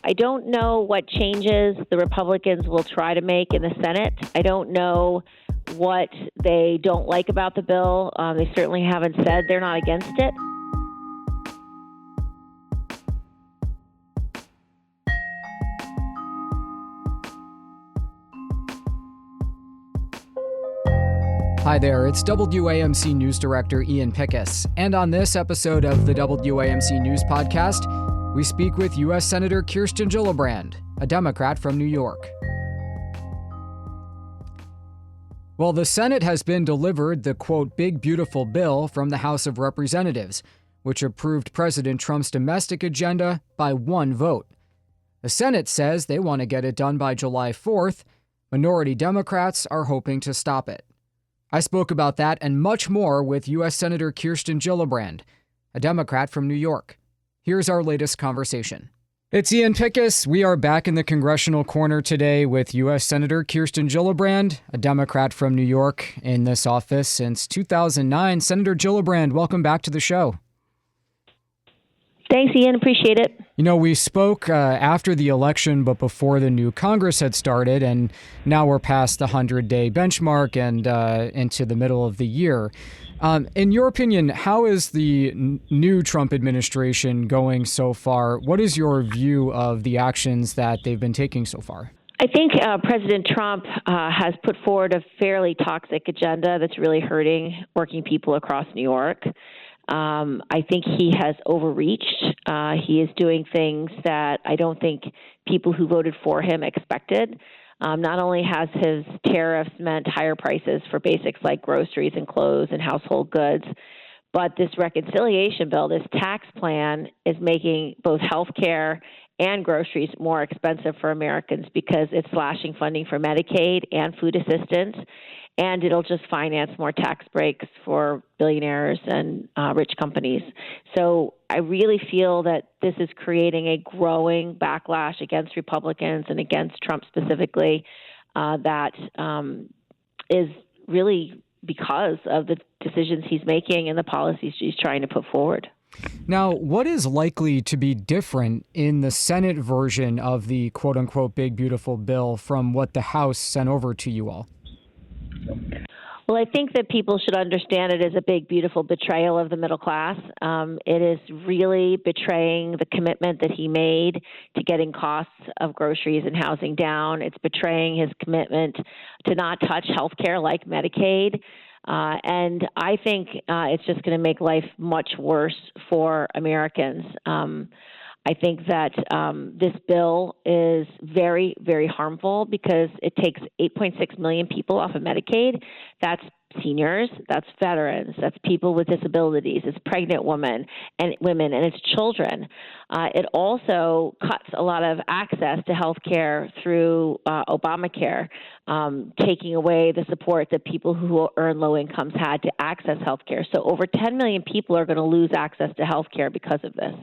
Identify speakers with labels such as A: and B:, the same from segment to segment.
A: I don't know what changes the Republicans will try to make in the Senate. I don't know what they don't like about the bill. They certainly haven't said they're not against it.
B: Hi there, it's WAMC News Director Ian Pickus, and on this episode of the WAMC News Podcast, we speak with U.S. Senator Kirsten Gillibrand, a Democrat from New York. Well, the Senate has been delivered the, quote, big beautiful bill from the House of Representatives, which approved President Trump's domestic agenda by one vote. The Senate says they want to get it done by July 4th. Minority Democrats are hoping to stop it. I spoke about that and much more with U.S. Senator Kirsten Gillibrand, a Democrat from New York. Here's our latest conversation. It's Ian Pickus. We are back in the congressional corner today with U.S. Senator Kirsten Gillibrand, a Democrat from New York in this office since 2009. Senator Gillibrand, welcome back to the show.
A: Thanks, Ian. Appreciate it.
B: You know, we spoke after the election, but before the new Congress had started, and now we're past the 100-day benchmark and into the middle of the year. In your opinion, how is the new Trump administration going so far? What is your view of the actions that they've been taking so far?
A: I think President Trump has put forward a fairly toxic agenda that's really hurting working people across New York. I think he has overreached. He is doing things that I don't think people who voted for him expected. Not only has his tariffs meant higher prices for basics like groceries and clothes and household goods, but this reconciliation bill, this tax plan, is making both health care and groceries more expensive for Americans because it's slashing funding for Medicaid and food assistance, and it'll just finance more tax breaks for billionaires and rich companies. So I really feel that this is creating a growing backlash against Republicans and against Trump specifically that is really because of the decisions he's making and the policies he's trying to put forward.
B: Now, what is likely to be different in the Senate version of the quote-unquote big beautiful bill from what the House sent over to you all?
A: Well, I think that people should understand it as a big, beautiful betrayal of the middle class. It is really betraying the commitment that he made to getting costs of groceries and housing down. It's betraying his commitment to not touch health care like Medicaid. And I think it's just going to make life much worse for Americans. I think that this bill is very, very harmful because it takes 8.6 million people off of Medicaid. That's seniors, that's veterans, that's people with disabilities, it's pregnant women, and it's children. It also cuts a lot of access to health care through Obamacare, taking away the support that people who earn low incomes had to access health care. So over 10 million people are going to lose access to health care because of this.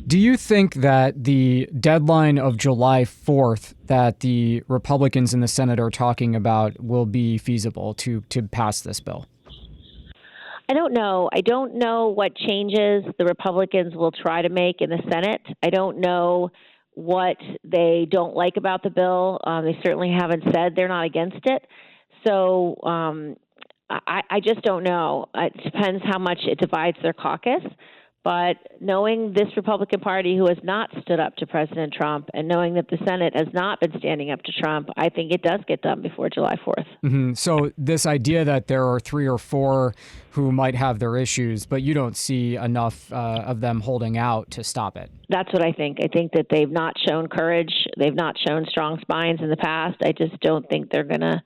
B: Do you think that the deadline of July 4th that the Republicans in the Senate are talking about will be feasible to pass this bill?
A: I don't know. I don't know what changes the Republicans will try to make in the Senate. I don't know what they don't like about the bill. They certainly haven't said they're not against it. So I just don't know. It depends how much it divides their caucus. But knowing this Republican Party who has not stood up to President Trump and knowing that the Senate has not been standing up to Trump, I think it does get done before July 4th.
B: Mm-hmm. So this idea that there are 3 or 4 who might have their issues, but you don't see enough of them holding out to stop it.
A: That's what I think. I think that they've not shown courage. They've not shown strong spines in the past. I just don't think they're going to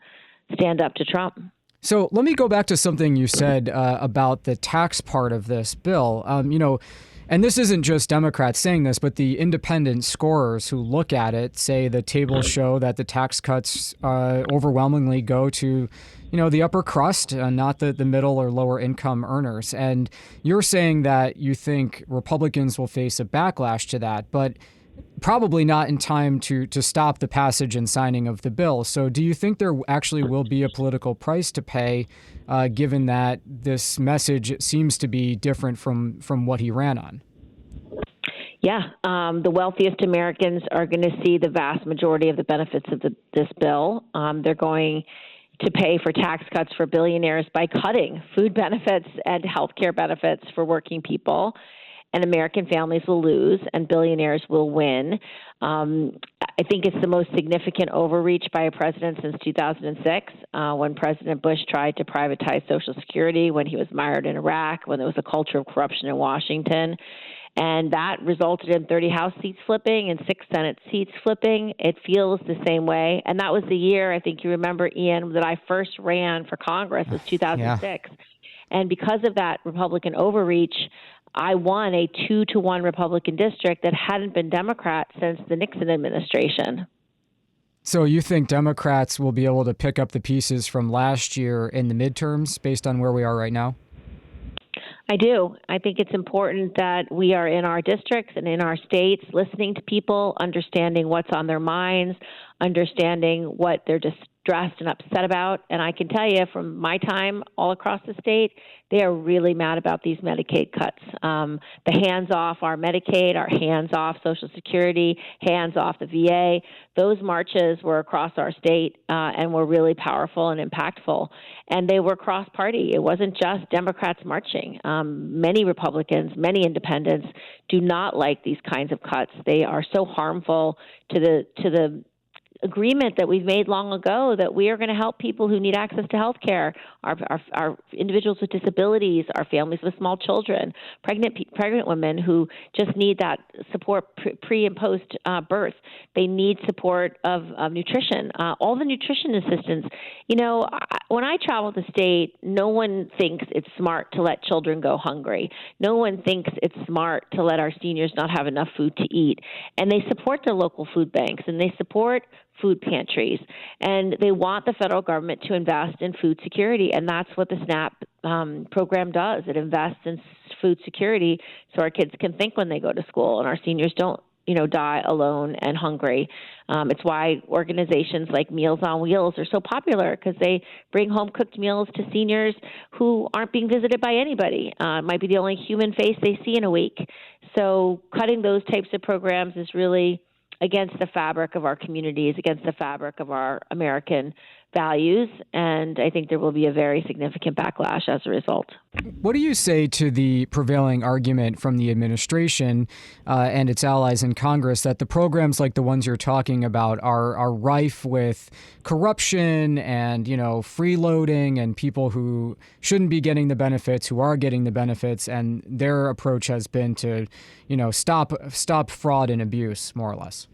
A: stand up to Trump.
B: So let me go back to something you said about the tax part of this bill. And this isn't just Democrats saying this, but the independent scorers who look at it say the tables show that the tax cuts overwhelmingly go to, the upper crust, not the middle or lower income earners. And you're saying that you think Republicans will face a backlash to that, but probably not in time to stop the passage and signing of the bill. So do you think there actually will be a political price to pay, given that this message seems to be different from what he ran on?
A: Yeah, the wealthiest Americans are going to see the vast majority of the benefits of this bill. They're going to pay for tax cuts for billionaires by cutting food benefits and health care benefits for working people. And American families will lose and billionaires will win. I think it's the most significant overreach by a president since 2006, when President Bush tried to privatize Social Security, when he was mired in Iraq, when there was a culture of corruption in Washington. And that resulted in 30 House seats flipping and 6 Senate seats flipping. It feels the same way. And that was the year, I think you remember, Ian, that I first ran for Congress, was 2006. Yeah. And because of that Republican overreach, I won a 2-to-1 Republican district that hadn't been Democrat since the Nixon administration.
B: So you think Democrats will be able to pick up the pieces from last year in the midterms based on where we are right now?
A: I do. I think it's important that we are in our districts and in our states listening to people, understanding what's on their minds, understanding what they're distressed and upset about. And I can tell you from my time all across the state, they are really mad about these Medicaid cuts. The hands off our Medicaid, our hands off Social Security, hands off the VA. Those marches were across our state and were really powerful and impactful. And they were cross-party. It wasn't just Democrats marching. Many Republicans, many independents do not like these kinds of cuts. They are so harmful to the agreement that we've made long ago that we are going to help people who need access to health care, our individuals with disabilities, our families with small children, pregnant women who just need that support pre and post birth. They need support of nutrition. All the nutrition assistance. You know, when I travel the state, no one thinks it's smart to let children go hungry. No one thinks it's smart to let our seniors not have enough food to eat. And they support their local food banks, and they support food pantries, and they want the federal government to invest in food security, and that's what the SNAP program does. It invests in food security so our kids can think when they go to school and our seniors don't, die alone and hungry. It's why organizations like Meals on Wheels are so popular, because they bring home cooked meals to seniors who aren't being visited by anybody. It might be the only human face they see in a week. So cutting those types of programs is really against the fabric of our communities, against the fabric of our American values, and I think there will be a very significant backlash as a result.
B: What do you say to the prevailing argument from the administration and its allies in Congress that the programs like the ones you're talking about are rife with corruption and, freeloading and people who shouldn't be getting the benefits, who are getting the benefits, and their approach has been to, stop fraud and abuse, more or less?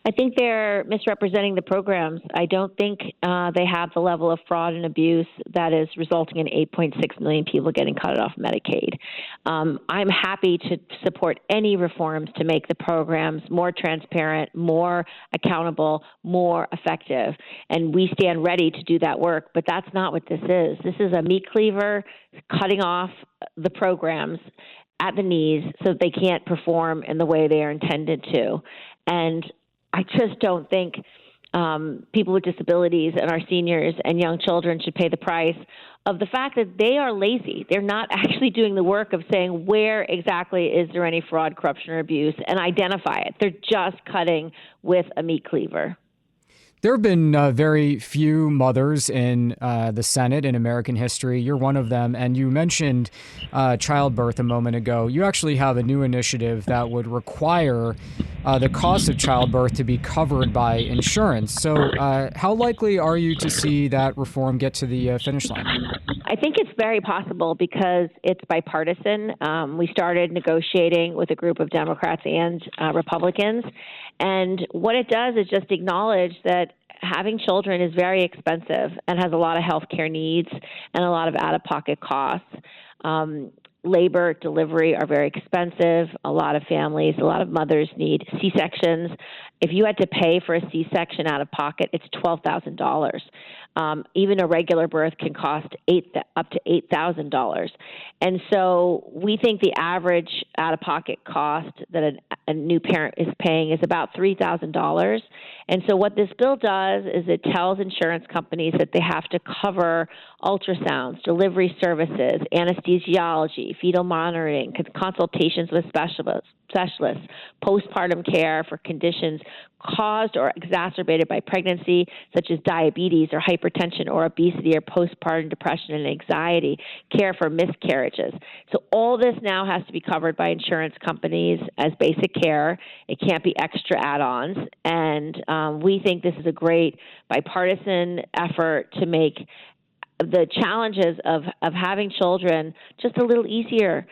A: I think they're misrepresenting the programs. I don't think they have the level of fraud and abuse that is resulting in 8.6 million people getting cut off Medicaid. I'm happy to support any reforms to make the programs more transparent, more accountable, more effective. And we stand ready to do that work. But that's not what this is. This is a meat cleaver cutting off the programs at the knees so that they can't perform in the way they are intended to. And I just don't think people with disabilities and our seniors and young children should pay the price of the fact that they are lazy. They're not actually doing the work of saying where exactly is there any fraud, corruption, or abuse and identify it. They're just cutting with a meat cleaver.
B: There have been very few mothers in the Senate in American history. You're one of them. And you mentioned childbirth a moment ago. You actually have a new initiative that would require the cost of childbirth to be covered by insurance. So how likely are you to see that reform get to the finish line?
A: I think it's very possible because it's bipartisan. We started negotiating with a group of Democrats and Republicans. And what it does is just acknowledge that having children is very expensive and has a lot of health care needs and a lot of out-of-pocket costs. Labor, delivery are very expensive. A lot of families, a lot of mothers need C-sections. If you had to pay for a C-section out of pocket, it's $12,000. Even a regular birth can cost up to $8,000. And so we think the average out-of-pocket cost that a new parent is paying is about $3,000. And so what this bill does is it tells insurance companies that they have to cover ultrasounds, delivery services, anesthesiology, fetal monitoring, consultations with specialists, specialists, postpartum care for conditions caused or exacerbated by pregnancy, such as diabetes or hypertension or obesity or postpartum depression and anxiety, care for miscarriages. So all this now has to be covered by insurance companies as basic care. It can't be extra add-ons. And we think this is a great bipartisan effort to make the challenges of having children just a little easier,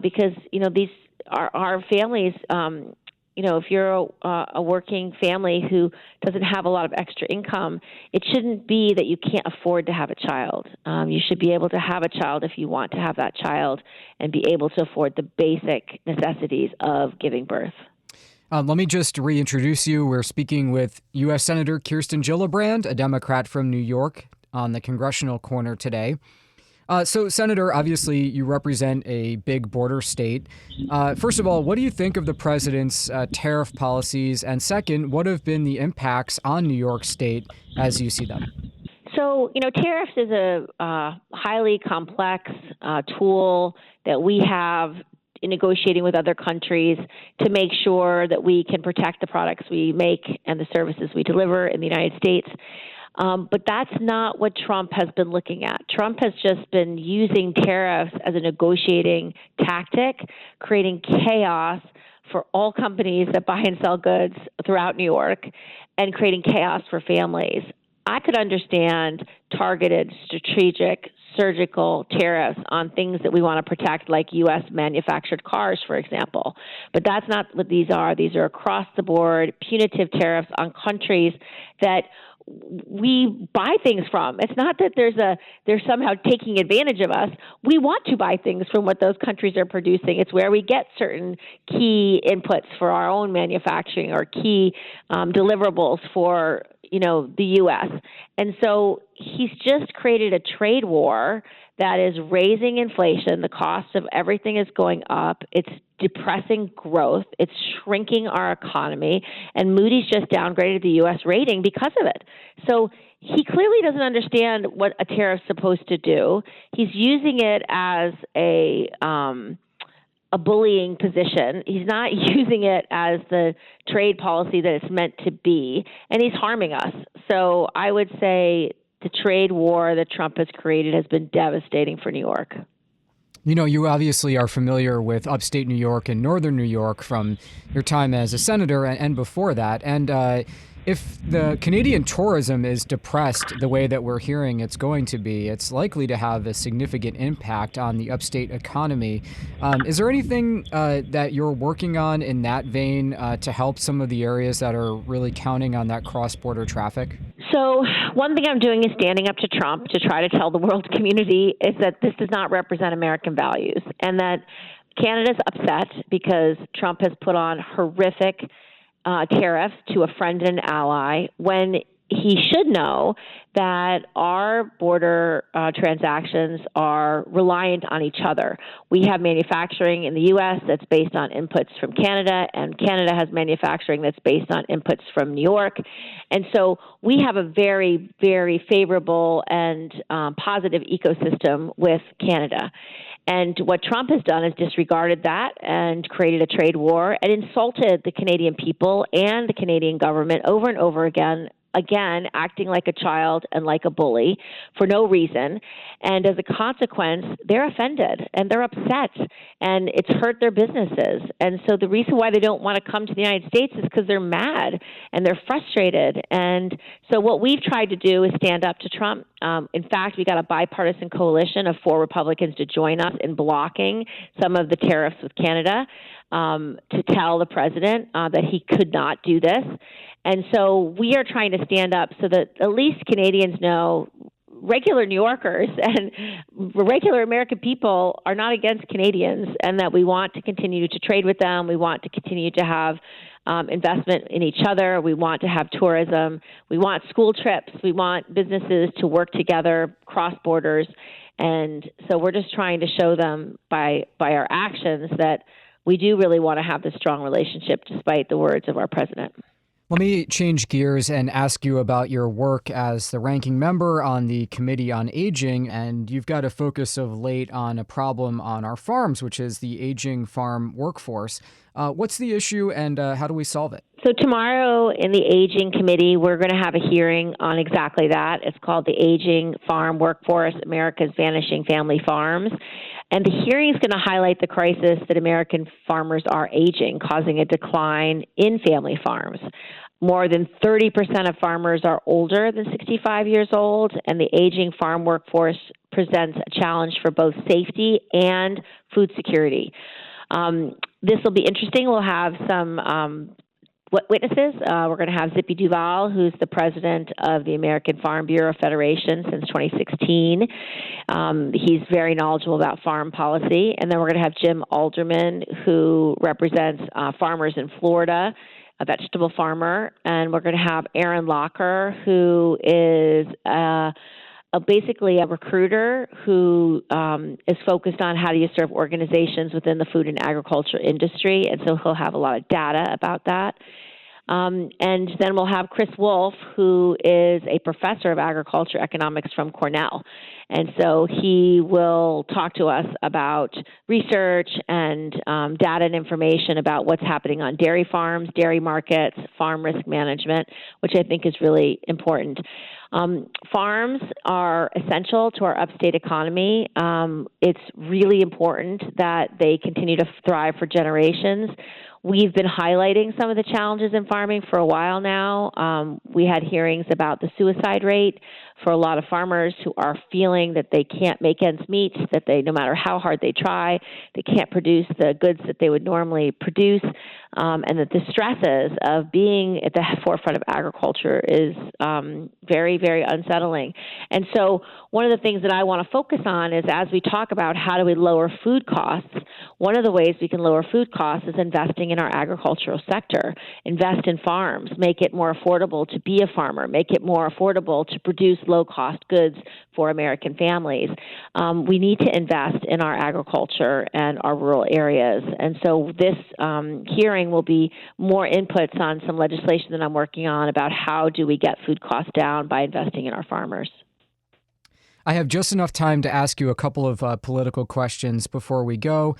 A: because, these are our families. If you're a working family who doesn't have a lot of extra income, it shouldn't be that you can't afford to have a child. You should be able to have a child if you want to have that child and be able to afford the basic necessities of giving birth.
B: Let me just reintroduce you. We're speaking with U.S. Senator Kirsten Gillibrand, a Democrat from New York, on the Congressional Corner today. So, Senator, obviously you represent a big border state. First of all, what do you think of the president's tariff policies? And second, what have been the impacts on New York State as you see them?
A: So, tariffs is a highly complex tool that we have in negotiating with other countries to make sure that we can protect the products we make and the services we deliver in the United States. But that's not what Trump has been looking at. Trump has just been using tariffs as a negotiating tactic, creating chaos for all companies that buy and sell goods throughout New York and creating chaos for families. I could understand targeted, strategic, surgical tariffs on things that we want to protect, like U.S. manufactured cars, for example. But that's not what these are. These are across the board punitive tariffs on countries that we buy things from. It's not that they're somehow taking advantage of us. We want to buy things from what those countries are producing. It's where we get certain key inputs for our own manufacturing or key deliverables for the U.S. And so he's just created a trade war that is raising inflation. The cost of everything is going up. It's depressing growth. It's shrinking our economy. And Moody's just downgraded the U.S. rating because of it. So he clearly doesn't understand what a tariff's supposed to do. He's using it as a bullying position. He's not using it as the trade policy that it's meant to be, and he's harming us. So I would say the trade war that Trump has created has been devastating for New York.
B: You obviously are familiar with upstate New York and northern New York from your time as a senator and before that. And if the Canadian tourism is depressed the way that we're hearing it's going to be, it's likely to have a significant impact on the upstate economy. Is there anything that you're working on in that vein to help some of the areas that are really counting on that cross-border traffic?
A: So one thing I'm doing is standing up to Trump to try to tell the world community is that this does not represent American values, and that Canada's upset because Trump has put on horrific tariffs to a friend and an ally when he should know that our border transactions are reliant on each other. We have manufacturing in the U.S. that's based on inputs from Canada, and Canada has manufacturing that's based on inputs from New York. And so we have a very, very favorable and positive ecosystem with Canada. And what Trump has done is disregarded that and created a trade war and insulted the Canadian people and the Canadian government over and over again, acting like a child and like a bully for no reason. And as a consequence, they're offended and they're upset, and it's hurt their businesses. And so the reason why they don't want to come to the United States is because they're mad and they're frustrated. And so what we've tried to do is stand up to Trump. In fact, we got a bipartisan coalition of 4 Republicans to join us in blocking some of the tariffs with Canada, to tell the president that he could not do this. And so we are trying to stand up so that at least Canadians know, regular New Yorkers and regular American people are not against Canadians, and that we want to continue to trade with them. We want to continue to have investment in each other. We want to have tourism. We want school trips. We want businesses to work together cross borders. And so we're just trying to show them by our actions that we do really want to have this strong relationship despite the words of our president.
B: Let me change gears and ask you about your work as the ranking member on the Committee on Aging, and you've got a focus of late on a problem on our farms, which is the aging farm workforce. What's the issue, and how do we solve it?
A: So tomorrow in the Aging Committee, we're going to have a hearing on exactly that. It's called the Aging Farm Workforce, America's Vanishing Family Farms. And the hearing is going to highlight the crisis that American farmers are aging, causing a decline in family farms. More than 30% of farmers are older than 65 years old, and the aging farm workforce presents a challenge for both safety and food security. This will be interesting. We'll have some witnesses. We're going to have Zippy Duval, who's the president of the American Farm Bureau Federation since 2016. He's very knowledgeable about farm policy. And then we're going to have Jim Alderman, who represents farmers in Florida, a vegetable farmer. And we're going to have Aaron Locker, who is basically a recruiter who is focused on how do you serve organizations within the food and agriculture industry. And so he'll have a lot of data about that. And then we'll have Chris Wolf, who is a professor of agriculture economics from Cornell. And so he will talk to us about research and data and information about what's happening on dairy farms, dairy markets, farm risk management, which I think is really important. Farms are essential to our upstate economy. It's really important that they continue to thrive for generations. We've been highlighting some of the challenges in farming for a while now. We had hearings about the suicide rate for a lot of farmers who are feeling that they can't make ends meet, that they, no matter how hard they try, they can't produce the goods that they would normally produce, and that the stresses of being at the forefront of agriculture is very, very unsettling. And so one of the things that I want to focus on is, as we talk about how do we lower food costs, one of the ways we can lower food costs is investing in our agricultural sector. Invest in farms, make it more affordable to be a farmer, make it more affordable to produce low-cost goods for American families. We need to invest in our agriculture and our rural areas. And so this hearing will be more inputs on some legislation that I'm working on about how do we get food costs down by investing in our farmers.
B: I have just enough time to ask you a couple of political questions before we go.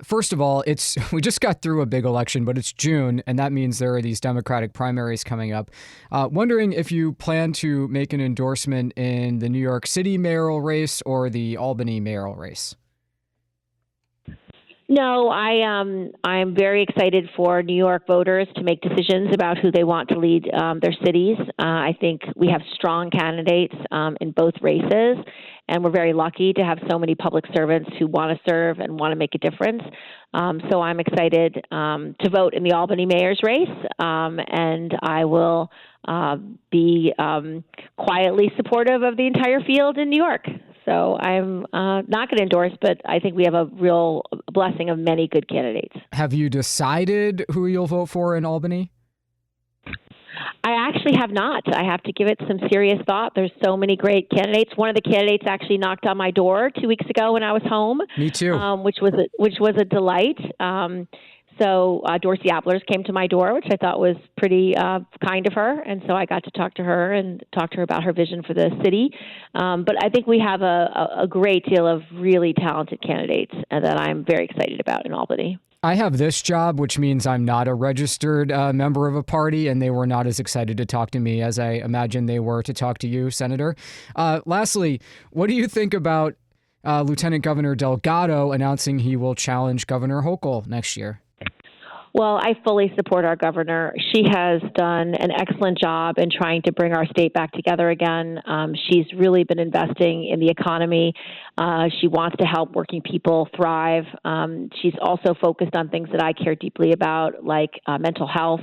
B: First of all, we just got through a big election, but it's June, and that means there are these Democratic primaries coming up. Wondering if you plan to make an endorsement in the New York City mayoral race or the Albany mayoral race.
A: No, I'm very excited for New York voters to make decisions about who they want to lead their cities. I think we have strong candidates in both races, and we're very lucky to have so many public servants who want to serve and want to make a difference. So I'm excited to vote in the Albany mayor's race, and I will be quietly supportive of the entire field in New York. So I'm not going to endorse, but I think we have a real blessing of many good candidates. Have
B: you decided who you'll vote for in Albany?
A: I actually have not. I have to give it some serious thought. There's so many great candidates. One of the candidates actually knocked on my door 2 weeks ago when I was home.
B: Me too.
A: Which was a delight. So Dorsey Applers came to my door, which I thought was pretty kind of her. And so I got to talk to her and talk to her about her vision for the city. But I think we have a great deal of really talented candidates that I'm very excited about in Albany.
B: I have this job, which means I'm not a registered member of a party, and they were not as excited to talk to me as I imagine they were to talk to you, Senator. Lastly, what do you think about Lieutenant Governor Delgado announcing he will challenge Governor Hochul next year?
A: Well, I fully support our governor. She has done an excellent job in trying to bring our state back together again. She's really been investing in the economy. She wants to help working people thrive. She's also focused on things that I care deeply about, like mental health,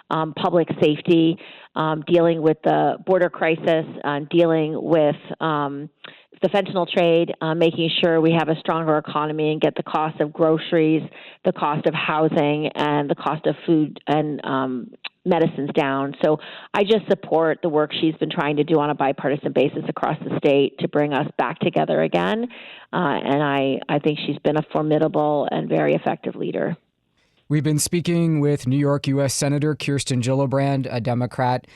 A: public safety, dealing with the border crisis, dealing with the fentanyl trade, making sure we have a stronger economy and get the cost of groceries, the cost of housing, and the cost of food and medicines down. So I just support the work she's been trying to do on a bipartisan basis across the state to bring us back together again. And I think she's been a formidable and very effective leader.
B: We've been speaking with New York U.S. Senator Kirsten Gillibrand, a Democrat.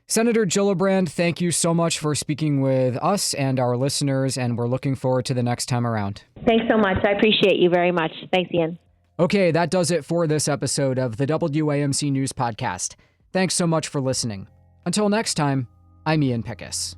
B: Senator Gillibrand, thank you so much for speaking with us and our listeners, and we're looking forward to the next time around.
A: Thanks so much. I appreciate you very much. Thanks, Ian.
B: Okay, that does it for this episode of the WAMC News Podcast. Thanks so much for listening. Until next time, I'm Ian Pickus.